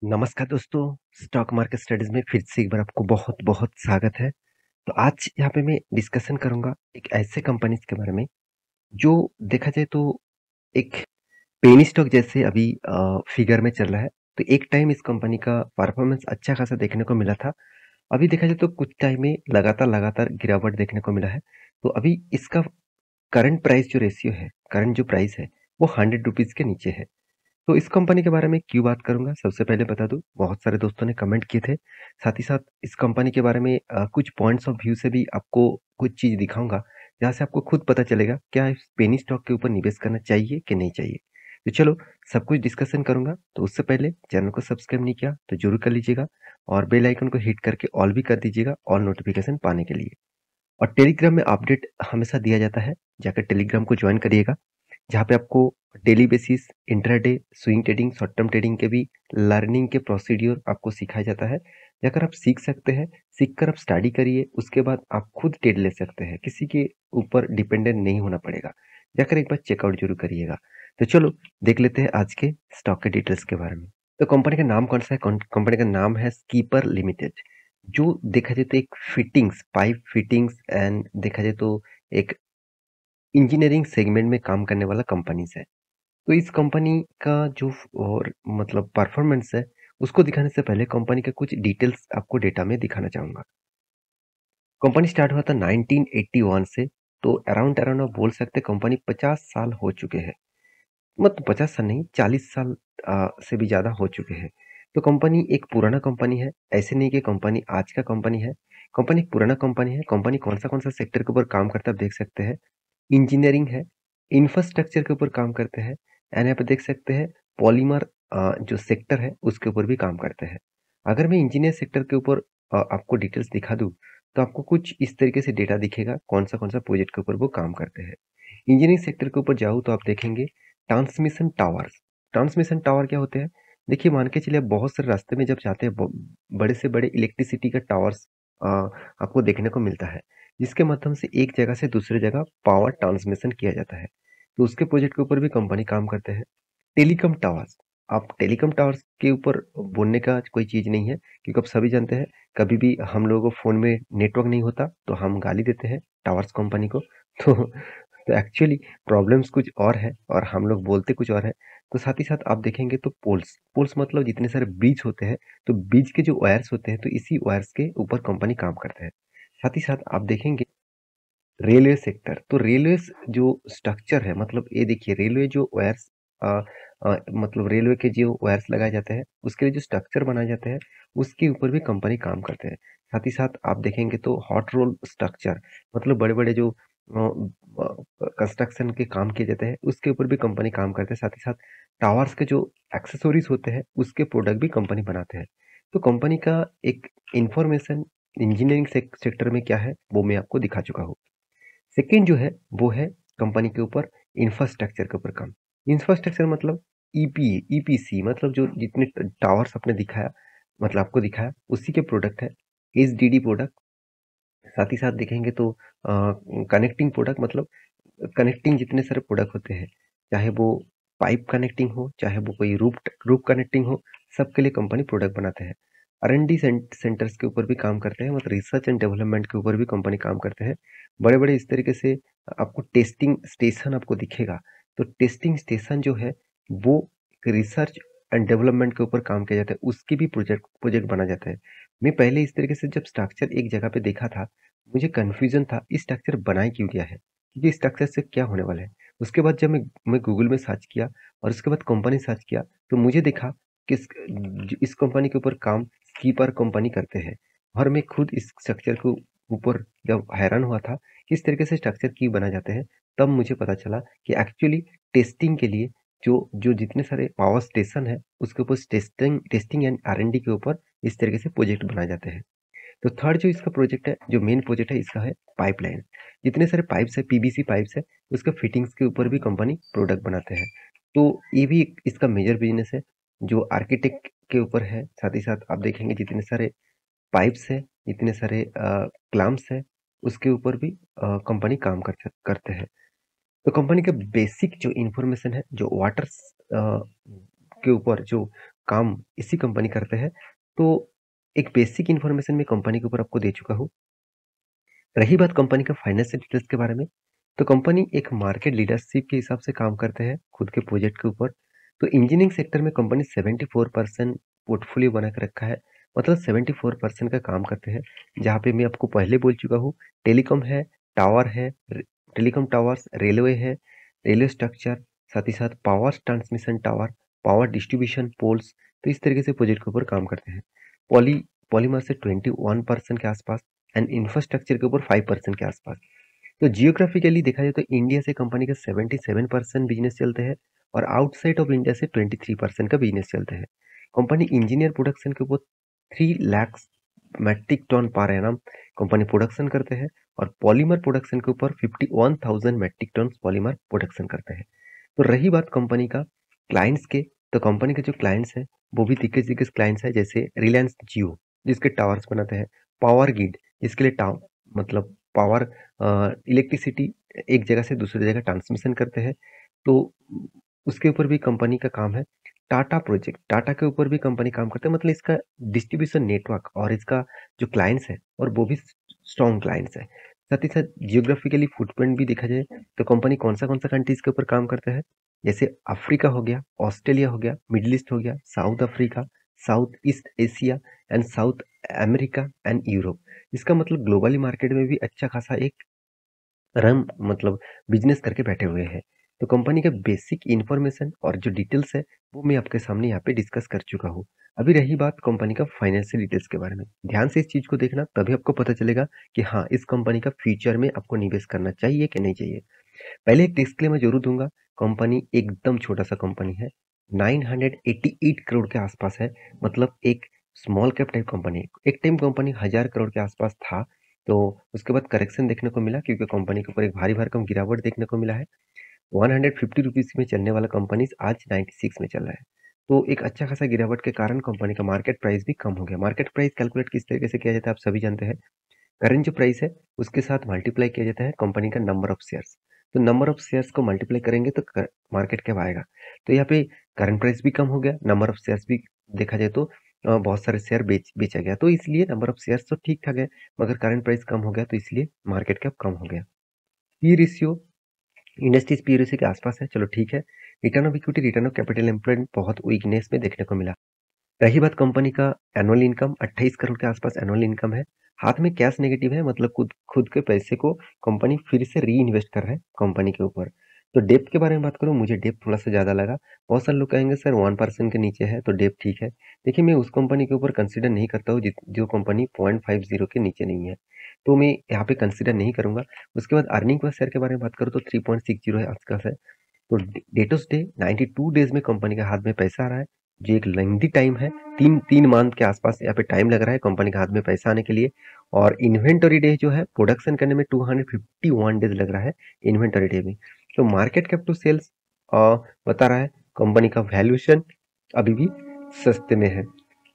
नमस्कार दोस्तों, stock market studies में फिर से एक बार आपको बहुत-बहुत स्वागत है। तो आज यहाँ पे मैं डिस्कशन करूँगा एक ऐसे कंपनीज़ के बारे में, जो देखा जाए तो एक पेनी स्टॉक जैसे अभी फिगर में चल रहा है। तो एक टाइम इस कंपनी का परफॉर्मेंस अच्छा खासा देखने को मिला था। अभी देखा जाए तो कुछ टाइम में लगातार गिरावट देखने को मिला है। तो अभी इसका करंट प्राइस जो रेशियो है, करंट जो प्राइस है, वो ₹100 के नीचे है। तो इस कंपनी के बारे में क्यों बात करूँगा, सबसे पहले बता दूँ, बहुत सारे दोस्तों ने कमेंट किए थे। साथ ही साथ इस कंपनी के बारे में कुछ पॉइंट्स ऑफ व्यू से भी आपको कुछ चीज़ दिखाऊँगा, जहाँ से आपको खुद पता चलेगा, क्या इस पेनी स्टॉक के ऊपर निवेश करना चाहिए कि नहीं चाहिए। तो चलो, सब कुछ डिस्कशन करूँगा, तो उससे पहले चैनल को सब्सक्राइब नहीं किया, तो ज़रूर कर लीजिएगा और बेल आइकन को हिट करके ऑल भी कर दीजिएगा, ऑल नोटिफ़िकेशन पाने के लिए। और टेलीग्राम में अपडेट हमेशा दिया जाता है, जाकर टेलीग्राम को जॉइन करिएगा। जहाँ पे आपको daily basis, intraday, swing trading, short term trading के भी लर्निंग के प्रोसीड्यूर आपको सिखाया जाता है। जाकर आप सीख सकते हैं, सीखकर आप स्टडी करिए, उसके बाद आप खुद ट्रेड ले सकते हैं, किसी के ऊपर डिपेंडेंट नहीं होना पड़ेगा। जाकर एक बार चेकआउट जरूर करिएगा। तो चलो देख लेते हैं आज के स्टॉक के डिटेल्स के बारे में। तो कंपनी का नाम कौन सा है? कंपनी का नाम है स्कीपर लिमिटेड, जो देखा जाए तो एक फिटिंग्स, पाइप फिटिंग्स एंड देखा जाए तो एक इंजीनियरिंग सेगमेंट में काम करने वाला कंपनीज है। तो इस कंपनी का जो और मतलब परफॉर्मेंस है, उसको दिखाने से पहले कंपनी के कुछ डिटेल्स आपको डेटा में दिखाना चाहूँगा। कंपनी स्टार्ट हुआ था 1981 से, तो अराउंड अराउंड आप बोल सकते हैं कंपनी 50 साल हो चुके हैं। मतलब 50 साल नहीं, 40 साल से भी ज़्यादा हो चुके हैं। तो कंपनी एक पुराना कंपनी है, ऐसे नहीं कि कंपनी आज का कंपनी है। कंपनी एक पुराना कंपनी है। कंपनी कौन-सा सेक्टर के ऊपर काम करता है आप देख सकते हैं। इंजीनियरिंग है, इंफ्रास्ट्रक्चर के ऊपर काम करते हैं एंड यहाँ पे देख सकते हैं पॉलीमर जो सेक्टर है उसके ऊपर भी काम करते हैं। अगर मैं इंजीनियर सेक्टर के ऊपर आपको डिटेल्स दिखा दूँ, तो आपको कुछ इस तरीके से डेटा दिखेगा कौन-सा प्रोजेक्ट के ऊपर वो काम करते हैं। इंजीनियरिंग सेक्टर के ऊपर जाऊँ तो आप देखेंगे ट्रांसमिशन टावर्स। ट्रांसमिशन टावर क्या होते हैं? देखिए मान के चलिए आप बहुत सारे रास्ते में जब जाते हैं बड़े से बड़े इलेक्ट्रिसिटी का टावर्स आपको देखने को मिलता है। जिसके माध्यम से एक जगह से दूसरी जगह पावर ट्रांसमिशन किया जाता है। तो उसके प्रोजेक्ट के ऊपर भी कंपनी काम करते हैं। टेलीकॉम टावर्स, आप टेलीकॉम टावर्स के ऊपर बोलने का कोई चीज़ नहीं है, क्योंकि आप सभी जानते हैं कभी भी हम लोगों को फ़ोन में नेटवर्क नहीं होता तो हम गाली देते हैं टावर्स कंपनी को। तो एक्चुअली प्रॉब्लम्स कुछ और है और हम लोग बोलते कुछ और है। तो साथ ही साथ आप देखेंगे तो पोल्स, पोल्स मतलब जितने सारे ब्रिज होते हैं, तो ब्रिज के जो वायर्स होते हैं, तो इसी वायर्स के ऊपर कंपनी काम करता है। साथ ही साथ आप देखेंगे रेलवे सेक्टर, तो रेलवेज़ जो स्ट्रक्चर है, मतलब ये देखिए रेलवे जो वायर्स अ मतलब रेलवे के जो वायर्स लगाए जाते हैं, उसके लिए जो स्ट्रक्चर बनाए जाते हैं, उसके ऊपर भी कंपनी काम करते हैं। साथ ही साथ आप देखेंगे तो हॉट रोल स्ट्रक्चर, मतलब बड़े-बड़े जो कंस्ट्रक्शन के काम किए जाते हैं, उसके ऊपर भी कंपनी काम करते हैं। साथ ही साथ टावर्स के जो एक्सेसरीज़ होते हैं, उसके प्रोडक्ट भी कंपनी बनाते हैं। तो कंपनी का एक इन्फॉर्मेशन इंजीनियरिंग सेक्टर में क्या है, वो मैं आपको दिखा चुका हूँ। सेकंड जो है वो है कंपनी के ऊपर इंफ्रास्ट्रक्चर के ऊपर काम। इंफ्रास्ट्रक्चर मतलब ईपीसी, मतलब जो जितने टावर्स आपने दिखाया, मतलब आपको दिखाया उसी के प्रोडक्ट है। एचडीडी प्रोडक्ट, साथ ही साथ देखेंगे तो कनेक्टिंग प्रोडक्ट, मतलब कनेक्टिंग जितने सारे प्रोडक्ट होते हैं, चाहे वो पाइप कनेक्टिंग हो, चाहे वो कोई रूप कनेक्टिंग हो, सबके लिए कंपनी प्रोडक्ट बनाते हैं। R&D सेंटर्स के ऊपर भी काम करते हैं, मतलब रिसर्च एंड डेवलपमेंट के ऊपर भी कंपनी काम करते हैं। बड़े-बड़े इस तरीके से आपको टेस्टिंग स्टेशन आपको दिखेगा। तो टेस्टिंग स्टेशन जो है वो रिसर्च एंड डेवलपमेंट के ऊपर काम किया जाता है, उसकी भी प्रोजेक्ट प्रोजेक्ट बना जाता है। मैं पहले इस तरीके से जब स्ट्रक्चर एक जगह पे देखा था, मुझे कन्फ्यूजन था इस स्ट्रक्चर बनाया क्यों गया है? ये स्ट्रक्चर से क्या होने वाला है? उसके बाद जब मैं गूगल में सर्च किया और उसके बाद कंपनी सर्च किया, तो मुझे दिखा कि इस कंपनी के ऊपर काम स्कीपर कंपनी करते हैं। और मैं खुद इस स्ट्रक्चर के ऊपर जब हैरान हुआ था कि इस तरीके से स्ट्रक्चर क्यों बनाए जाते हैं, तब मुझे पता चला कि एक्चुअली टेस्टिंग के लिए जो जो जितने सारे पावर स्टेशन है, उसके ऊपर टेस्टिंग टेस्टिंग एंड R&D के ऊपर इस तरीके से प्रोजेक्ट बनाए जाते हैं। तो थर्ड जो इसका प्रोजेक्ट है, जो मेन प्रोजेक्ट है इसका है पाइपलाइन। जितने सारे पाइप्स है, पीवीसी पाइप्स है, उसके फिटिंग्स के ऊपर भी कंपनी प्रोडक्ट बनाते हैं। तो ये भी इसका मेजर बिजनेस है, जो आर्किटेक्ट के ऊपर है। साथ ही साथ आप देखेंगे जितने सारे पाइप्स है, जितने सारे क्लैंप्स है, उसके ऊपर भी कंपनी काम करते हैं। तो कंपनी का बेसिक जो इन्फॉर्मेशन है, जो वाटर के ऊपर जो काम इसी कंपनी करते हैं। तो एक बेसिक इन्फॉर्मेशन मैं कंपनी के ऊपर आपको दे चुका हूँ। रही बात कंपनी का फाइनेंशियल डिटेल्स के बारे में, तो कंपनी एक मार्केट लीडरशिप के हिसाब से काम करते हैं खुद के प्रोजेक्ट के ऊपर। तो इंजीनियरिंग सेक्टर में कंपनी 74% पोर्टफोलियो बना के रखा है, मतलब 74% का काम करते हैं। जहाँ पे मैं आपको पहले बोल चुका हूँ, टेलीकॉम है, टावर है, टेलीकॉम टावर्स, रेलवे है, रेलवे स्ट्रक्चर, साथ ही साथ power transmission tower, power distribution poles. तो इस तरीके से प्रोजेक्ट के ऊपर काम करते हैं। पॉली पॉलीमर से 21% के आसपास एंड इंफ्रास्ट्रक्चर के ऊपर 5% के आसपास। तो जियोग्राफिकली देखा जाए तो इंडिया से कंपनी का 77% बिजनेस चलते हैं और आउटसाइड ऑफ इंडिया से 23% का बिजनेस चलते हैं। कंपनी इंजीनियर प्रोडक्शन के ऊपर 3 lakh metric ton per annum company production करते हैं और पॉलीमर प्रोडक्शन के ऊपर 51,000 मैट्रिक टन पॉलीमर प्रोडक्शन करते हैं। तो रही बात कंपनी का क्लाइंट्स के, तो कंपनी के जो क्लाइंट्स हैं वो भी दिग्गज दिग्गज क्लाइंट्स हैं, जैसे रिलायंस जियो जिसके टावर्स बनाते हैं, पावर ग्रिड जिसके लिए टावर मतलब पावर इलेक्ट्रिसिटी एक जगह से दूसरी जगह ट्रांसमिशन करते हैं। तो उसके ऊपर भी कंपनी का काम है। टाटा प्रोजेक्ट, टाटा के ऊपर भी कंपनी काम करते हैं, मतलब इसका डिस्ट्रीब्यूशन नेटवर्क और इसका जो क्लाइंट्स है और वो भी स्ट्रॉन्ग क्लाइंट्स है। साथ ही साथ जियोग्राफिकली फुटप्रिंट भी देखा जाए तो कंपनी कौन सा कंट्रीज के ऊपर काम करता है, जैसे अफ्रीका हो गया, ऑस्ट्रेलिया हो गया, मिडिल ईस्ट हो गया, south Africa, south east Asia and south America and Europe. इसका मतलब ग्लोबली मार्केट में भी अच्छा खासा एक रन मतलब बिजनेस करके बैठे हुए हैं। तो कंपनी का बेसिक इन्फॉर्मेशन और जो डिटेल्स है वो मैं आपके सामने यहाँ पे डिस्कस कर चुका हूँ। अभी रही बात कंपनी का फाइनेंशियल डिटेल्स के बारे में, ध्यान से इस चीज को देखना, तभी आपको पता चलेगा कि हाँ इस कंपनी का फ्यूचर में आपको निवेश करना चाहिए कि नहीं चाहिए। पहले एक डिस्क्लेमर जरूर दूंगा, कंपनी एकदम छोटा सा कंपनी है, 988 करोड़ के आसपास है, मतलब एक स्मॉल कैप टाइप कंपनी है। एक टाइम कंपनी 1,000 करोड़ के आसपास था, तो उसके बाद करेक्शन देखने को मिला क्योंकि कंपनी के ऊपर एक भारी भरकम गिरावट देखने को मिला है। 150 रुपीज में चलने वाला कंपनी आज 96 में चल रहा है। तो एक अच्छा खासा गिरावट के कारण कंपनी का मार्केट प्राइस भी कम हो गया। मार्केट प्राइस कैलकुलेट किस तरीके से किया जाता है आप सभी जानते हैं, करंट जो प्राइस है उसके साथ मल्टीप्लाई किया जाता है कंपनी का नंबर ऑफ शेयर्स। तो नंबर ऑफ शेयर्स को मल्टीप्लाई करेंगे तो मार्केट कैप आएगा। तो यहाँ पे करंट प्राइस भी कम हो गया, नंबर ऑफ शेयर्स भी देखा जाए तो बहुत सारे शेयर बेचा गया, तो इसलिए नंबर ऑफ शेयर्स तो ठीक ठाक है, मगर करंट प्राइस कम हो गया तो इसलिए मार्केट कैप कम हो गया। P ratio industries P ratio के आसपास है, चलो ठीक है। Return of equity, return of capital employed बहुत वीकनेस में देखने को मिला। रही बात कंपनी का एनुअल इनकम, 28 करोड़ के आसपास एनुअल इनकम है। हाथ में कैश नेगेटिव है, मतलब खुद खुद के पैसे को कंपनी फिर से री इन्वेस्ट कर रहा है कंपनी के ऊपर। तो डेप्थ के बारे में बात करूं, मुझे डेप्थ थोड़ा सा ज्यादा लगा। बहुत सारे लोग कहेंगे सर 1% के नीचे है तो डेप्थ ठीक है। देखिए मैं उस कंपनी के ऊपर कंसिडर नहीं करता हूँ जो कंपनी 0.50 के नीचे नहीं है, तो मैं यहाँ पे कंसिडर नहीं करूंगा। उसके बाद अर्निंग पर शेयर के बारे में बात करूँ तो 3.60 है आजकल है। तो डेटोस डे 92 डेज में कंपनी के हाथ में पैसा आ रहा है, जो एक लेंथी टाइम है। तीन तीन मंथ के आसपास यहाँ पे टाइम लग रहा है कंपनी के हाथ में पैसा आने के लिए। और इन्वेंटरी डे जो है प्रोडक्शन करने में 251 डेज लग रहा है इन्वेंटरी डे में। तो मार्केट कैप टू सेल्स बता रहा है कंपनी का वैल्यूएशन अभी भी सस्ते में है।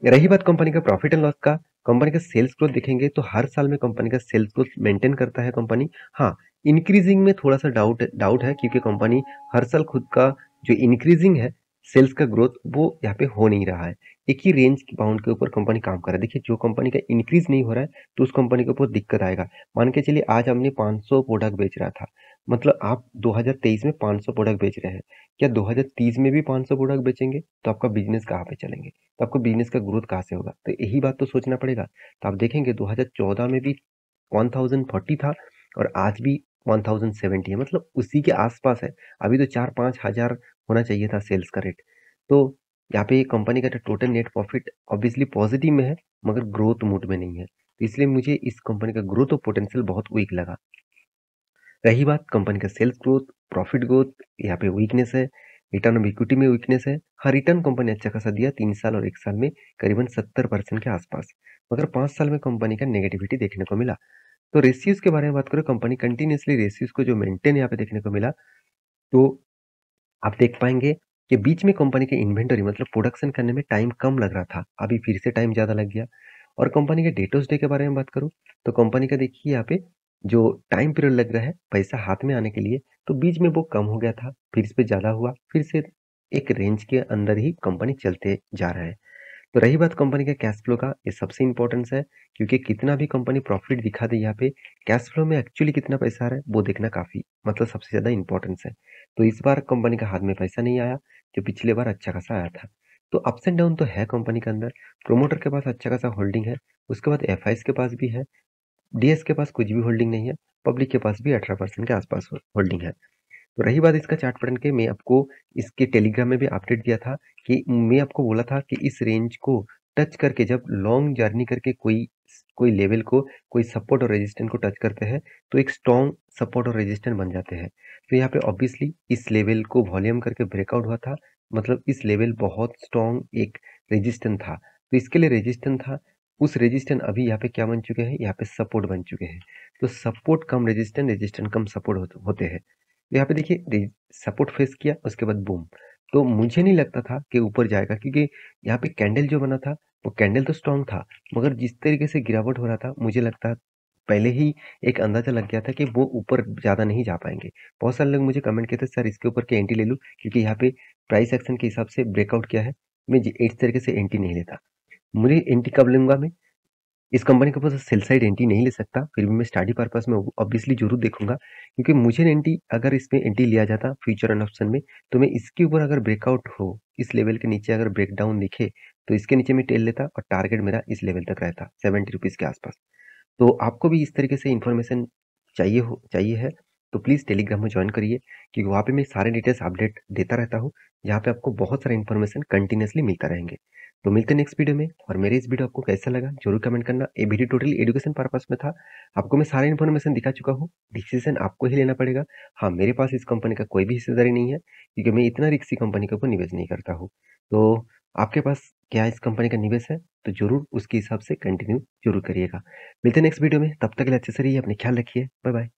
रही बात कंपनी का प्रॉफिट एंड लॉस का, कंपनी का सेल्स ग्रोथ देखेंगे तो हर साल में कंपनी का सेल्स ग्रोथ मेंटेन करता है कंपनी। हाँ, इंक्रीजिंग में थोड़ा सा डाउट है क्योंकि कंपनी हर साल खुद का जो इंक्रीजिंग है सेल्स का ग्रोथ वो यहाँ पे हो नहीं रहा है। एक ही रेंज की बाउंड के ऊपर कंपनी काम कर रहा है। देखिए जो कंपनी का इंक्रीज नहीं हो रहा है तो उस कंपनी के ऊपर दिक्कत आएगा। मान के चलिए आज हमने 500 प्रोडक्ट बेच रहा था, मतलब आप 2023 में 500 प्रोडक्ट बेच रहे हैं, क्या 2030 में भी 500 प्रोडक्ट बेचेंगे तो आपका बिजनेस कहाँ पे चलेंगे, तो आपको बिजनेस का ग्रोथ कहाँ से होगा, तो यही बात तो सोचना पड़ेगा। तो आप देखेंगे 2014 में भी 1040 था और आज भी 1070 है, मतलब उसी के आसपास है। अभी तो 4-5 हजार होना चाहिए था सेल्स का रेट। तो यहाँ पे कंपनी का total net profit obviously positive में है मगर ग्रोथ मोड में नहीं है, तो इसलिए मुझे इस कंपनी का ग्रोथ और पोटेंशियल बहुत वीक लगा। रही बात कंपनी का सेल्स ग्रोथ, प्रॉफिट ग्रोथ, यहाँ पे वीकनेस है। रिटर्न ऑफ इक्विटी में वीकनेस है। हाँ, रिटर्न कंपनी अच्छा खासा दिया 3 साल और 1 साल में करीबन 70% के आसपास, मगर 5 साल में कंपनी का नेगेटिविटी देखने को मिला। तो रेशियोज के बारे में बात करें, कंपनी कंटिन्यूसली रेशियोज को जो मेंटेन यहाँ पे देखने को मिला, तो आप देख पाएंगे कि बीच में कंपनी के इन्वेंटरी मतलब प्रोडक्शन करने में टाइम कम लग रहा था, अभी फिर से टाइम ज्यादा लग गया। और कंपनी के डेटोस डे के बारे में बात करूं तो कंपनी का देखिए यहाँ पे जो टाइम पीरियड लग रहा है पैसा हाथ में आने के लिए, तो बीच में वो कम हो गया था, फिर इस पे ज्यादा हुआ, फिर से एक रेंज के अंदर ही कंपनी चलते जा रहा है। तो रही बात कंपनी के कैश फ्लो का, ये सबसे इम्पोर्टेंस है क्योंकि कितना भी कंपनी प्रॉफिट दिखा दे यहाँ पे, कैश फ्लो में एक्चुअली कितना पैसा आ रहा है वो देखना काफ़ी मतलब सबसे ज़्यादा इम्पोर्टेंस है। तो इस बार कंपनी के हाथ में पैसा नहीं आया, जो पिछले बार अच्छा खासा आया था। तो अप्स एंड डाउन तो है कंपनी के अंदर, प्रोमोटर के पास अच्छा खासा होल्डिंग है, उसके बाद एफआईज के पास भी है, डीएस के पास कुछ भी होल्डिंग नहीं है, पब्लिक के पास भी 18% के आसपास होल्डिंग है। तो रही बात इसका चार्ट पैटर्न के, मैं आपको इसके टेलीग्राम में भी अपडेट दिया था कि मैं आपको बोला था कि इस रेंज को टच करके जब लॉन्ग जर्नी करके कोई कोई लेवल को, कोई सपोर्ट और रेजिस्टेंस को टच करते हैं तो एक स्ट्रॉन्ग सपोर्ट और रेजिस्टेंस बन जाते हैं। तो यहाँ पे ऑब्वियसली इस लेवल को वॉल्यूम करके ब्रेकआउट हुआ था, मतलब इस लेवल बहुत स्ट्रॉन्ग एक रेजिस्टेंस था, तो इसके लिए रेजिस्टेंस था। उस रेजिस्टेंस अभी यहाँ पे क्या बन चुके हैं, यहाँ पे सपोर्ट बन चुके हैं। तो सपोर्ट कम रेजिस्टेंस, रेजिस्टेंस कम सपोर्ट होते हैं। यहाँ पे देखिए सपोर्ट फेस किया, उसके बाद बूम। तो मुझे नहीं लगता था कि ऊपर जाएगा, क्योंकि यहाँ पे कैंडल जो बना था वो कैंडल तो स्ट्रांग था, मगर जिस तरीके से गिरावट हो रहा था मुझे लगता पहले ही एक अंदाजा लग गया था कि वो ऊपर ज़्यादा नहीं जा पाएंगे। बहुत सारे लोग मुझे कमेंट किए थे सर इसके ऊपर के एंटी ले लूँ, क्योंकि यहाँ पे प्राइस एक्शन के हिसाब से ब्रेकआउट किया है। मैं इस तरीके से एंटी नहीं लेता। मुझे एंटी कब लूंगा मैं, इस कंपनी के पास सेल साइड एंट्री नहीं ले सकता, फिर भी मैं स्टडी पर्पस में ऑब्वियसली जरूर देखूंगा, क्योंकि मुझे एंट्री, अगर इसमें एंट्री लिया जाता फ्यूचर एंड ऑप्शन में, तो मैं इसके ऊपर अगर ब्रेकआउट हो, इस लेवल के नीचे अगर ब्रेकडाउन दिखे तो इसके नीचे मैं टेल लेता और टारगेट मेरा इस लेवल तक रहता 70 रुपीज़ के आसपास। तो आपको भी इस तरीके से इन्फॉर्मेशन चाहिए है तो प्लीज़ टेलीग्राम में ज्वाइन करिए, क्योंकि वहाँ पे मैं सारे डिटेल्स अपडेट देता रहता हूँ, जहाँ पे आपको बहुत सारा इन्फॉर्मेशन कंटिन्यूसली मिलता रहेंगे। तो मिलते हैं नेक्स्ट वीडियो में, और मेरे इस वीडियो आपको कैसा लगा जरूर कमेंट करना। ये वीडियो टोटली एजुकेशन पर्पस में था, आपको मैं सारी इन्फॉर्मेशन दिखा चुका हूँ, डिसीजन आपको ही लेना पड़ेगा। हाँ, मेरे पास इस कंपनी का कोई भी हिस्सेदारी नहीं है, क्योंकि मैं इतना रिस्की कंपनी के ऊपर निवेश नहीं करता हूँ। तो आपके पास क्या इस कंपनी का निवेश है, तो जरूर उसके हिसाब से कंटिन्यू जरूर करिएगा। मिलते हैं नेक्स्ट वीडियो में, तब तक के लिए अच्छे से रहिए, अपने ख्याल रखिए, बाय बाय।